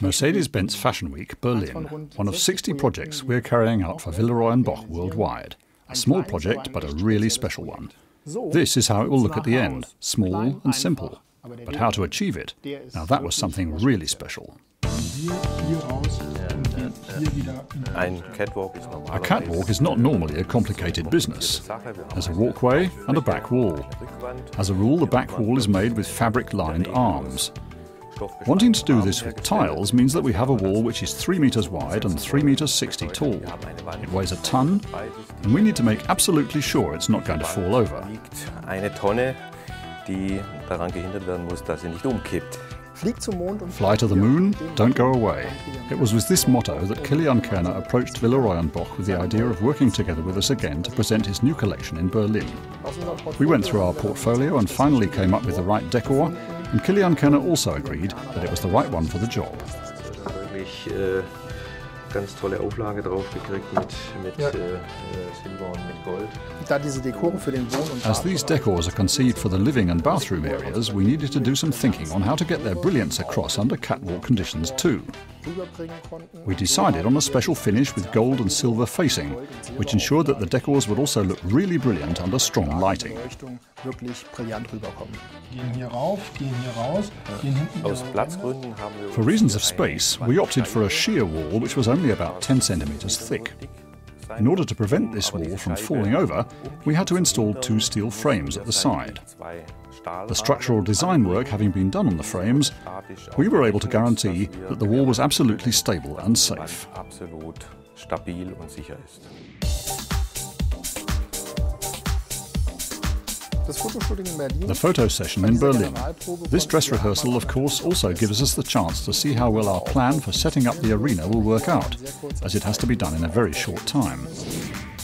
Mercedes-Benz Fashion Week, Berlin, one of 60 projects we're carrying out for Villeroy&Boch worldwide. A small project, but a really special one. This is how it will look at the end, small and simple. But how to achieve it? Now that was something really special. A catwalk is not normally a complicated business. There's a walkway and a back wall. As a rule, the back wall is made with fabric-lined arms. Wanting to do this with tiles means that we have a wall which is 3 meters wide and 3 meters 60 tall. It weighs a ton, and we need to make absolutely sure it's not going to fall over. Fly to the moon, don't go away. It was with this motto that Kilian Kerner approached Villeroy&Boch with the idea of working together with us again to present his new collection in Berlin. We went through our portfolio and finally came up with the right decor, and Kilian Kerner also agreed that it was the right one for the job. As these decors are conceived for the living and bathroom areas, we needed to do some thinking on how to get their brilliance across under catwalk conditions too. We decided on a special finish with gold and silver facing, which ensured that the decors would also look really brilliant under strong lighting. For reasons of space, we opted for a sheer wall which was only about 10 centimeters thick. In order to prevent this wall from falling over, we had to install 2 steel frames at the side. The structural design work having been done on the frames, we were able to guarantee that the wall was absolutely stable and safe. The photo session in Berlin. This dress rehearsal, of course, also gives us the chance to see how well our plan for setting up the arena will work out, as it has to be done in a very short time.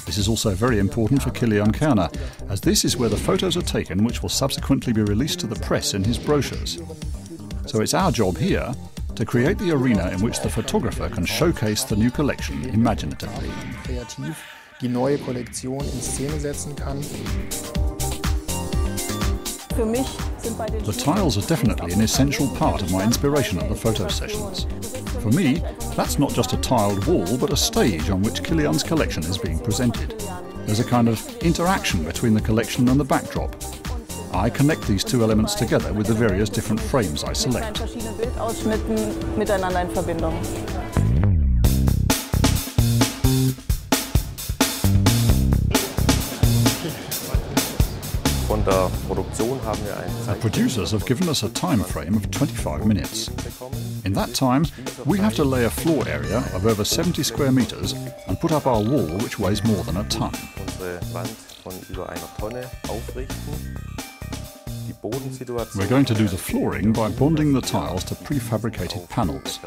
This is also very important for Kilian Kerner, as this is where the photos are taken which will subsequently be released to the press in his brochures. So it's our job here to create the arena in which the photographer can showcase the new collection imaginatively. The tiles are definitely an essential part of my inspiration at the photo sessions. For me, that's not just a tiled wall, but a stage on which Kilian's collection is being presented. There's a kind of interaction between the collection and the backdrop. I connect these two elements together with the various different frames I select. The producers have given us a time frame of 25 minutes. In that time, we have to lay a floor area of over 70 square meters and put up our wall, which weighs more than a ton. We're going to do the flooring by bonding the tiles to prefabricated panels.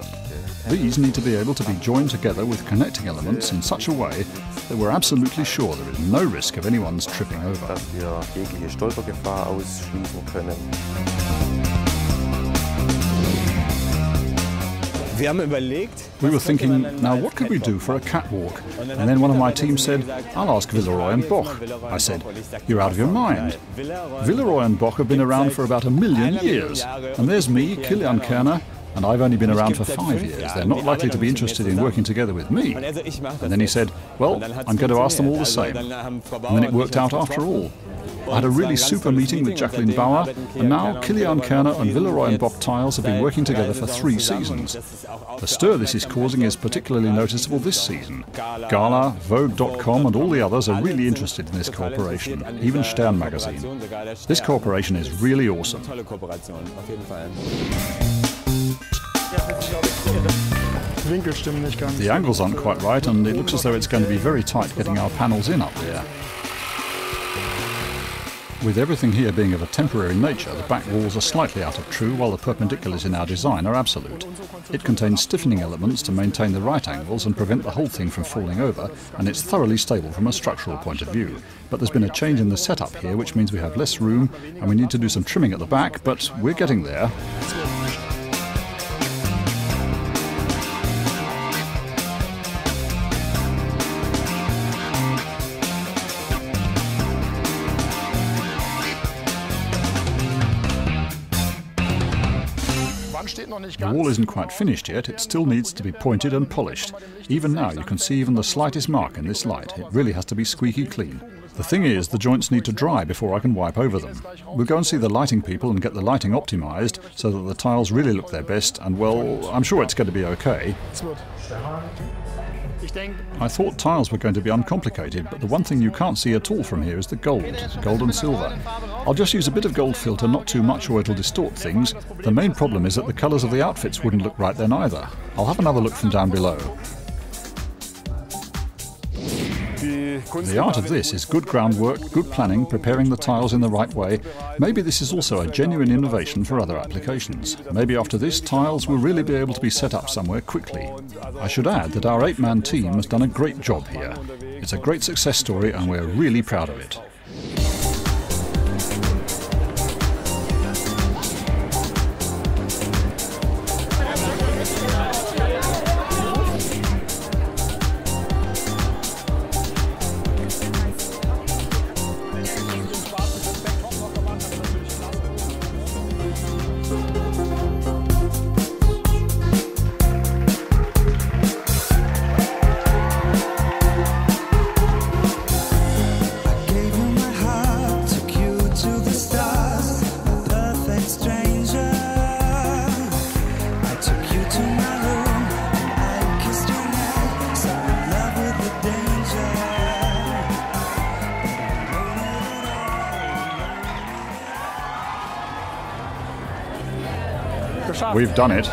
These need to be able to be joined together with connecting elements in such a way that we're absolutely sure there is no risk of anyone's tripping over. We were thinking, now what could we do for a catwalk? And then one of my team said, I'll ask Villeroy&Boch. I said, you're out of your mind. Villeroy&Boch have been around for about 1 million years. And there's me, Kilian Kerner, and I've only been around for 5 years. They're not likely to be interested in working together with me. And then he said, well, I'm going to ask them all the same. And then it worked out after all. I had a really super meeting with Jacqueline Bauer, and now Kilian Kerner and Villeroy&Boch Tiles have been working together for 3 seasons. The stir this is causing is particularly noticeable this season. Gala, Vogue.com and all the others are really interested in this cooperation, even Stern magazine. This cooperation is really awesome. The angles aren't quite right, and it looks as though it's going to be very tight getting our panels in up there. With everything here being of a temporary nature, the back walls are slightly out of true, while the perpendiculars in our design are absolute. It contains stiffening elements to maintain the right angles and prevent the whole thing from falling over, and it's thoroughly stable from a structural point of view. But there's been a change in the setup here, which means we have less room, and we need to do some trimming at the back, but we're getting there. The wall isn't quite finished yet, it still needs to be pointed and polished. Even now you can see even the slightest mark in this light. It really has to be squeaky clean. The thing is, the joints need to dry before I can wipe over them. We'll go and see the lighting people and get the lighting optimised so that the tiles really look their best, and well, I'm sure it's going to be okay. I thought tiles were going to be uncomplicated, but the one thing you can't see at all from here is the gold and silver. I'll just use a bit of gold filter, not too much or it'll distort things. The main problem is that the colours of the outfits wouldn't look right then either. I'll have another look from down below. The art of this is good groundwork, good planning, preparing the tiles in the right way. Maybe this is also a genuine innovation for other applications. Maybe after this, tiles will really be able to be set up somewhere quickly. I should add that our 8-man team has done a great job here. It's a great success story and we're really proud of it. We've done it.